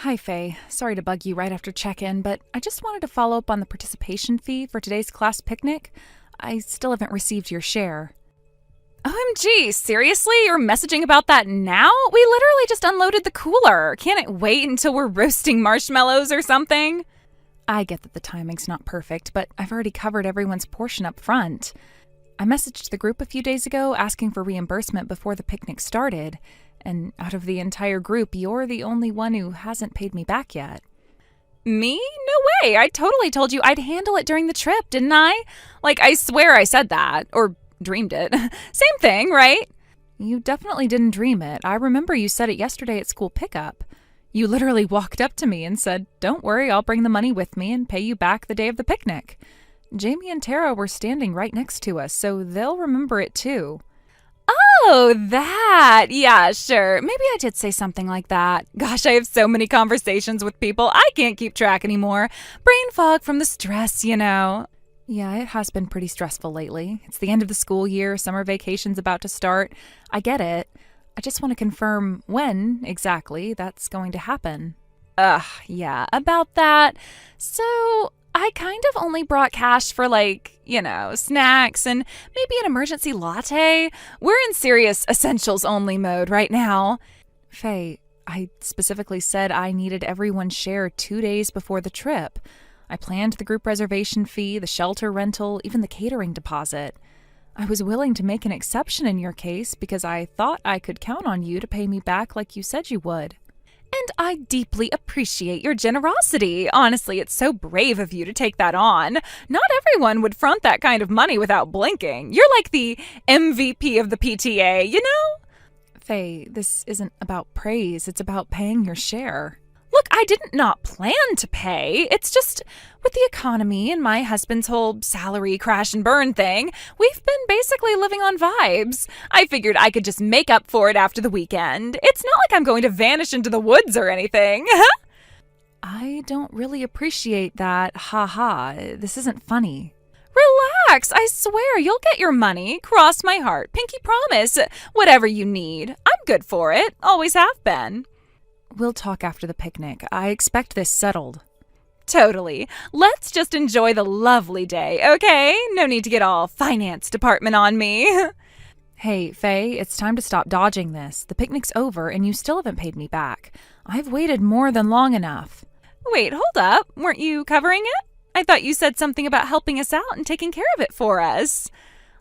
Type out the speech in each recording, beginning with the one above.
Hi, Faye. Sorry to bug you right after check-in, but I just wanted to follow up on the participation fee for today's class picnic. I still haven't received your share. OMG, seriously? You're messaging about that now? We literally just unloaded the cooler. Can't it wait until we're roasting marshmallows or something? I get that the timing's not perfect, but I've already covered everyone's portion up front. I messaged the group a few days ago asking for reimbursement before the picnic started, and out of the entire group, you're the only one who hasn't paid me back yet. Me? No way. I totally told you I'd handle it during the trip, didn't I? Like, I swear I said that. Or dreamed it. Same thing, right? You definitely didn't dream it. I remember you said it yesterday at school pickup. You literally walked up to me and said, "Don't worry, I'll bring the money with me and pay you back the day of the picnic." Jamie and Tara were standing right next to us, so they'll remember it too. Oh, that. Yeah, sure. Maybe I did say something like that. Gosh, I have so many conversations with people. I can't keep track anymore. Brain fog from the stress, you know. Yeah, it has been pretty stressful lately. It's the end of the school year, summer vacation's about to start. I get it. I just want to confirm when exactly that's going to happen. Yeah, about that. So, I kind of only brought cash for snacks and maybe an emergency latte. We're in serious essentials only mode right now. Faye, I specifically said I needed everyone's share 2 days before the trip. I planned the group reservation fee, the shelter rental, even the catering deposit. I was willing to make an exception in your case because I thought I could count on you to pay me back like you said you would. And I deeply appreciate your generosity. Honestly, it's so brave of you to take that on. Not everyone would front that kind of money without blinking. You're like the MVP of the PTA, you know? Faye, this isn't about praise. It's about paying your share. Look, I didn't not plan to pay. It's just, with the economy and my husband's whole salary crash and burn thing, we've been basically living on vibes. I figured I could just make up for it after the weekend. It's not like I'm going to vanish into the woods or anything. I don't really appreciate that. This isn't funny. Relax, I swear you'll get your money. Cross my heart. Pinky promise. Whatever you need. I'm good for it. Always have been. We'll talk after the picnic. I expect this settled. Totally. Let's just enjoy the lovely day, okay? No need to get all finance department on me. Hey, Faye, it's time to stop dodging this. The picnic's over and you still haven't paid me back. I've waited more than long enough. Wait, hold up. Weren't you covering it? I thought you said something about helping us out and taking care of it for us.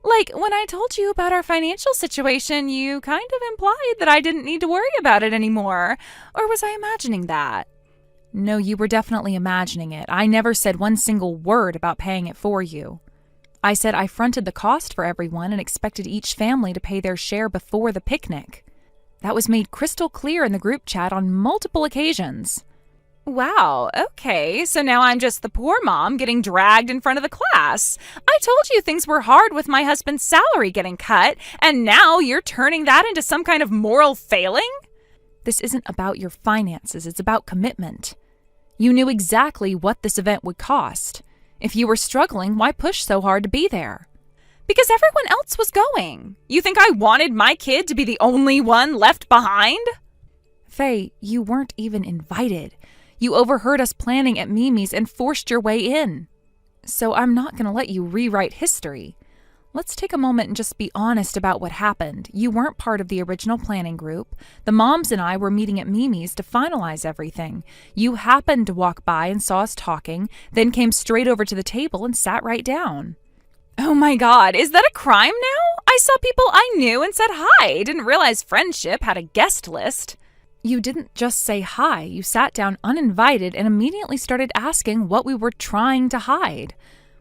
Like, when I told you about our financial situation, you kind of implied that I didn't need to worry about it anymore. Or was I imagining that? No, you were definitely imagining it. I never said one single word about paying it for you. I said I fronted the cost for everyone and expected each family to pay their share before the picnic. That was made crystal clear in the group chat on multiple occasions. Wow, okay, so now I'm just the poor mom getting dragged in front of the class. I told you things were hard with my husband's salary getting cut, and now you're turning that into some kind of moral failing? This isn't about your finances, it's about commitment. You knew exactly what this event would cost. If you were struggling, why push so hard to be there? Because everyone else was going. You think I wanted my kid to be the only one left behind? Faye, you weren't even invited. You overheard us planning at Mimi's and forced your way in. So I'm not going to let you rewrite history. Let's take a moment and just be honest about what happened. You weren't part of the original planning group. The moms and I were meeting at Mimi's to finalize everything. You happened to walk by and saw us talking, then came straight over to the table and sat right down. Oh my God, is that a crime now? I saw people I knew and said hi. Didn't realize friendship had a guest list. You didn't just say hi. You sat down uninvited and immediately started asking what we were trying to hide.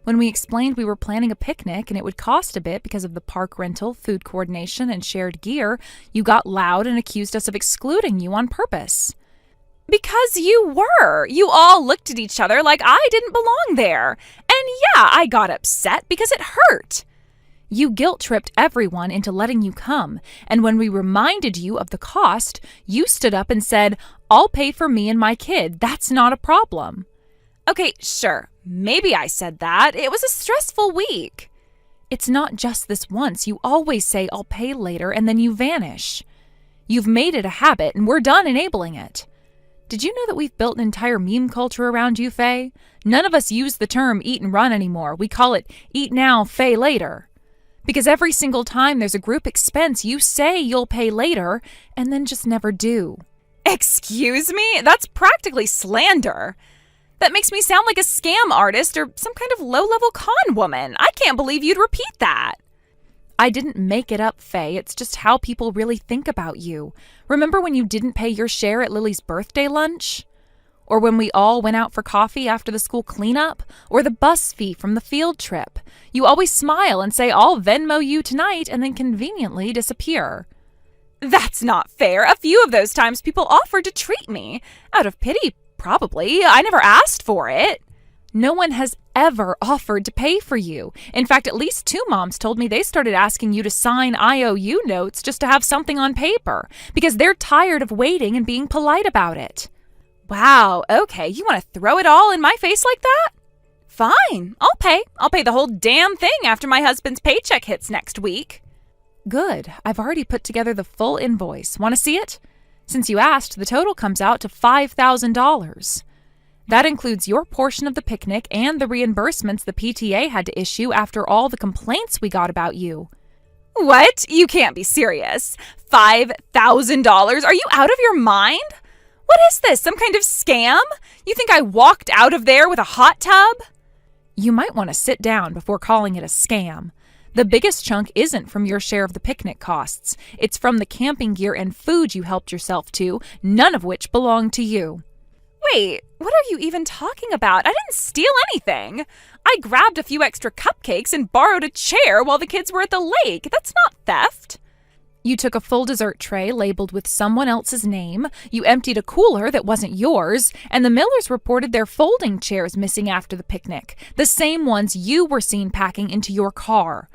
When we explained we were planning a picnic and it would cost a bit because of the park rental, food coordination, and shared gear, you got loud and accused us of excluding you on purpose. Because you were. You all looked at each other like I didn't belong there. And yeah, I got upset because it hurt. You guilt-tripped everyone into letting you come, and when we reminded you of the cost, you stood up and said, "I'll pay for me and my kid. That's not a problem." Okay, sure. Maybe I said that. It was a stressful week. It's not just this once. You always say, "I'll pay later," and then you vanish. You've made it a habit, and we're done enabling it. Did you know that we've built an entire meme culture around you, Faye? None of us use the term eat and run anymore. We call it eat now, Faye later. Because every single time there's a group expense, you say you'll pay later and then just never do. Excuse me? That's practically slander. That makes me sound like a scam artist or some kind of low-level con woman. I can't believe you'd repeat that. I didn't make it up, Faye. It's just how people really think about you. Remember when you didn't pay your share at Lily's birthday lunch? Or when we all went out for coffee after the school cleanup? Or the bus fee from the field trip? You always smile and say, "I'll Venmo you tonight," and then conveniently disappear. That's not fair. A few of those times people offered to treat me. Out of pity, probably. I never asked for it. No one has ever offered to pay for you. In fact, at least 2 moms told me they started asking you to sign IOU notes just to have something on paper because they're tired of waiting and being polite about it. Wow, okay, you want to throw it all in my face like that? Fine, I'll pay. I'll pay the whole damn thing after my husband's paycheck hits next week. Good. I've already put together the full invoice. Want to see it? Since you asked, the total comes out to $5,000. That includes your portion of the picnic and the reimbursements the PTA had to issue after all the complaints we got about you. What? You can't be serious. $5,000? Are you out of your mind? What is this, some kind of scam? You think I walked out of there with a hot tub? You might want to sit down before calling it a scam. The biggest chunk isn't from your share of the picnic costs. It's from the camping gear and food you helped yourself to, none of which belonged to you. Wait, what are you even talking about? I didn't steal anything. I grabbed a few extra cupcakes and borrowed a chair while the kids were at the lake. That's not theft. You took a full dessert tray labeled with someone else's name, you emptied a cooler that wasn't yours, and the Millers reported their folding chairs missing after the picnic, the same ones you were seen packing into your car.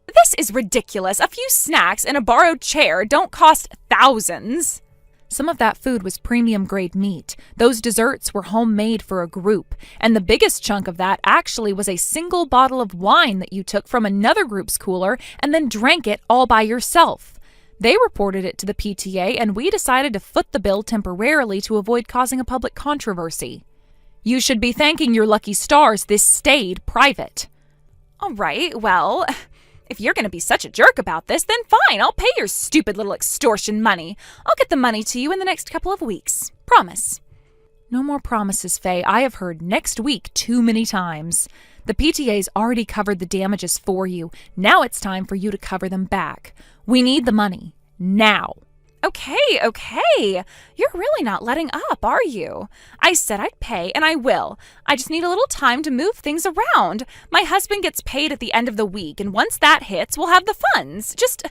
This is ridiculous. A few snacks and a borrowed chair don't cost thousands. Some of that food was premium-grade meat. Those desserts were homemade for a group. And the biggest chunk of that actually was a single bottle of wine that you took from another group's cooler and then drank it all by yourself. They reported it to the PTA, and we decided to foot the bill temporarily to avoid causing a public controversy. You should be thanking your lucky stars this stayed private. All right, well, if you're going to be such a jerk about this, then fine, I'll pay your stupid little extortion money. I'll get the money to you in the next couple of weeks. Promise. No more promises, Faye. I have heard next week too many times. The PTA's already covered the damages for you. Now it's time for you to cover them back. We need the money. Now. Okay. You're really not letting up, are you? I said I'd pay, and I will. I just need a little time to move things around. My husband gets paid at the end of the week, and once that hits, we'll have the funds. Just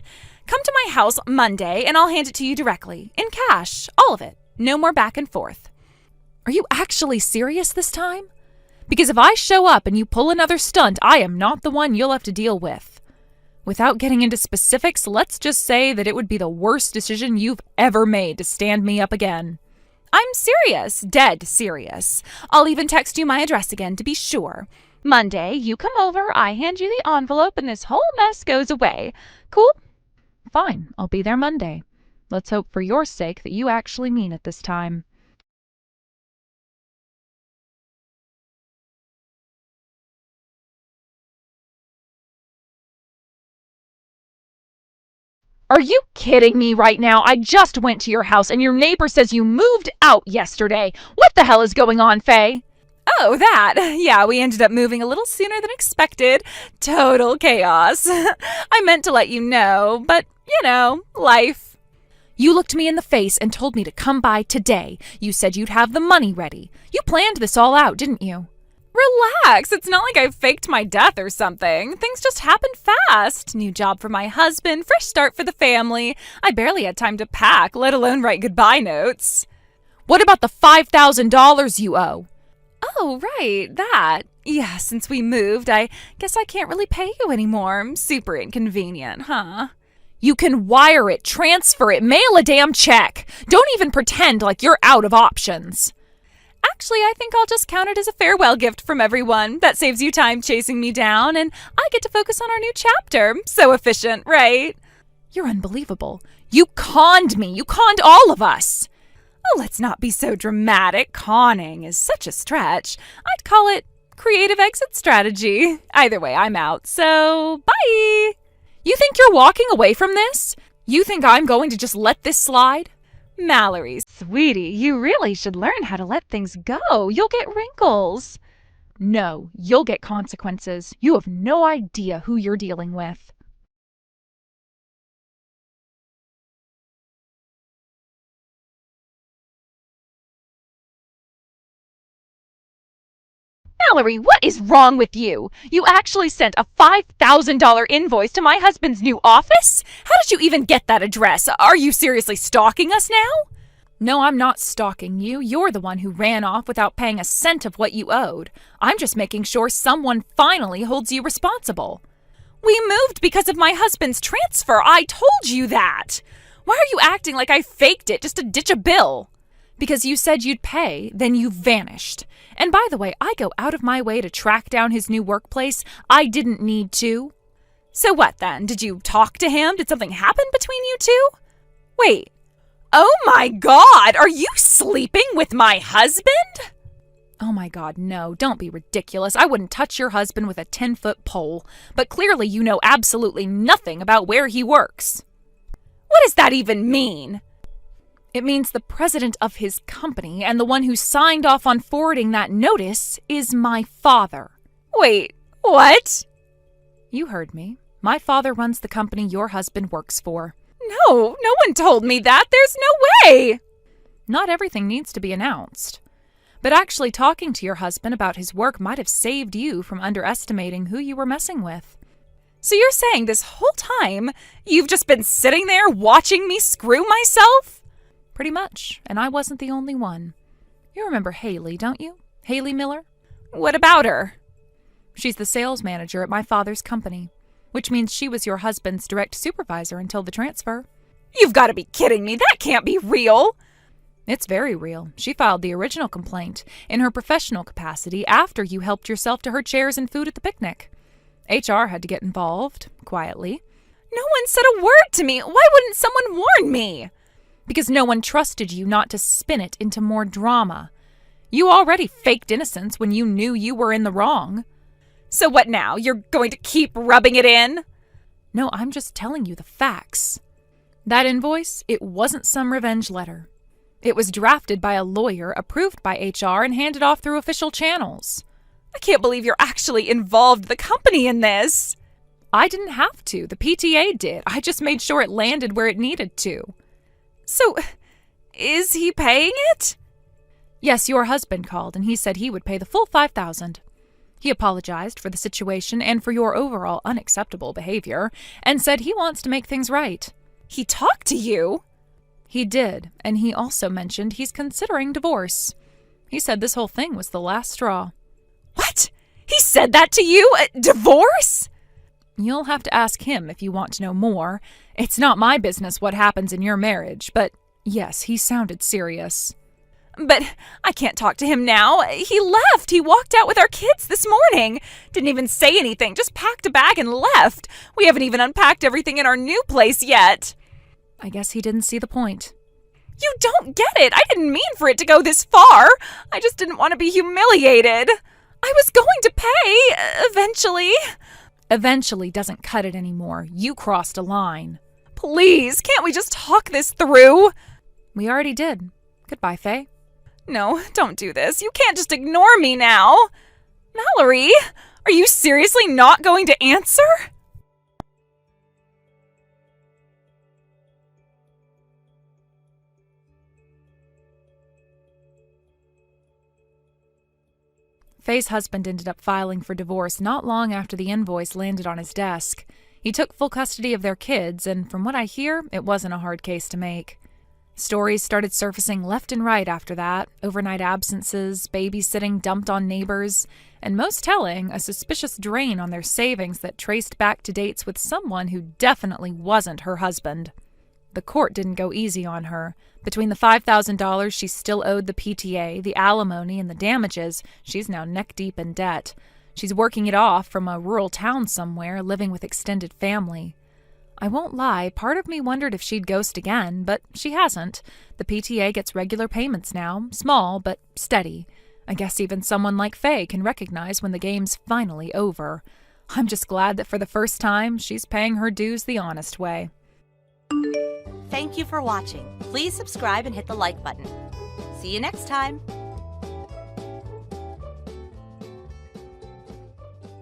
come to my house Monday, and I'll hand it to you directly. In cash. All of it. No more back and forth. Are you actually serious this time? Because if I show up and you pull another stunt, I am not the one you'll have to deal with. Without getting into specifics, let's just say that it would be the worst decision you've ever made to stand me up again. I'm serious, dead serious. I'll even text you my address again to be sure. Monday, you come over, I hand you the envelope, and this whole mess goes away. Cool? Fine, I'll be there Monday. Let's hope for your sake that you actually mean it this time. Are you kidding me right now? I just went to your house and your neighbor says you moved out yesterday. What the hell is going on, Faye? Oh, that. Yeah, we ended up moving a little sooner than expected. Total chaos. I meant to let you know, but, life. You looked me in the face and told me to come by today. You said you'd have the money ready. You planned this all out, didn't you? Relax. It's not like I faked my death or something. Things just happened fast. New job for my husband, fresh start for the family. I barely had time to pack, let alone write goodbye notes. What about the $5,000 you owe? Oh, right, that. Yeah, since we moved, I guess I can't really pay you anymore. Super inconvenient, huh? You can wire it, transfer it, mail a damn check. Don't even pretend like you're out of options. Actually, I think I'll just count it as a farewell gift from everyone. That saves you time chasing me down, and I get to focus on our new chapter. So efficient, right? You're unbelievable. You conned me. You conned all of us. Oh, let's not be so dramatic. Conning is such a stretch. I'd call it creative exit strategy. Either way, I'm out, so bye. You think you're walking away from this? You think I'm going to just let this slide? Mallory, sweetie, you really should learn how to let things go. You'll get wrinkles. No, you'll get consequences. You have no idea who you're dealing with. Mallory, what is wrong with you? You actually sent a $5,000 invoice to my husband's new office? How did you even get that address? Are you seriously stalking us now? No, I'm not stalking you. You're the one who ran off without paying a cent of what you owed. I'm just making sure someone finally holds you responsible. We moved because of my husband's transfer. I told you that. Why are you acting like I faked it just to ditch a bill? Because you said you'd pay, then you vanished. And by the way, I go out of my way to track down his new workplace. I didn't need to. So what then? Did you talk to him? Did something happen between you two? Wait. Oh my God! Are you sleeping with my husband? Oh my God, no, don't be ridiculous. I wouldn't touch your husband with a 10-foot pole. But clearly you know absolutely nothing about where he works. What does that even mean? It means the president of his company and the one who signed off on forwarding that notice is my father. Wait, what? You heard me. My father runs the company your husband works for. No one told me that. There's no way. Not everything needs to be announced. But actually talking to your husband about his work might have saved you from underestimating who you were messing with. So you're saying this whole time you've just been sitting there watching me screw myself? Pretty much, and I wasn't the only one. You remember Haley, don't you? Haley Miller? What about her? She's the sales manager at my father's company, which means she was your husband's direct supervisor until the transfer. You've got to be kidding me. That can't be real. It's very real. She filed the original complaint in her professional capacity after you helped yourself to her chairs and food at the picnic. HR had to get involved, quietly. No one said a word to me. Why wouldn't someone warn me? Because no one trusted you not to spin it into more drama. You already faked innocence when you knew you were in the wrong. So what now? You're going to keep rubbing it in? No, I'm just telling you the facts. That invoice, it wasn't some revenge letter. It was drafted by a lawyer, approved by HR, and handed off through official channels. I can't believe you're actually involved the company in this. I didn't have to. The PTA did. I just made sure it landed where it needed to. So, is he paying it? Yes, your husband called, and he said he would pay the full $5,000. He apologized for the situation and for your overall unacceptable behavior, and said he wants to make things right. He talked to you? He did, and he also mentioned he's considering divorce. He said this whole thing was the last straw. What? He said that to you? Divorce? You'll have to ask him if you want to know more. It's not my business what happens in your marriage, but yes, he sounded serious. But I can't talk to him now. He left. He walked out with our kids this morning. Didn't even say anything, just packed a bag and left. We haven't even unpacked everything in our new place yet. I guess he didn't see the point. You don't get it. I didn't mean for it to go this far. I just didn't want to be humiliated. I was going to pay, eventually. Eventually doesn't cut it anymore. You crossed a line. Please, can't we just talk this through? We already did. Goodbye, Faye. No, don't do this. You can't just ignore me now. Mallory, are you seriously not going to answer? Faye's husband ended up filing for divorce not long after the invoice landed on his desk. He took full custody of their kids, and from what I hear, it wasn't a hard case to make. Stories started surfacing left and right after that: overnight absences, babysitting dumped on neighbors, and most telling, a suspicious drain on their savings that traced back to dates with someone who definitely wasn't her husband. The court didn't go easy on her. Between the $5,000 she still owed the PTA, the alimony, and the damages, she's now neck-deep in debt. She's working it off from a rural town somewhere, living with extended family. I won't lie, part of me wondered if she'd ghost again, but she hasn't. The PTA gets regular payments now, small but steady. I guess even someone like Faye can recognize when the game's finally over. I'm just glad that for the first time, she's paying her dues the honest way. Thank you for watching. Please subscribe and hit the like button. See you next time.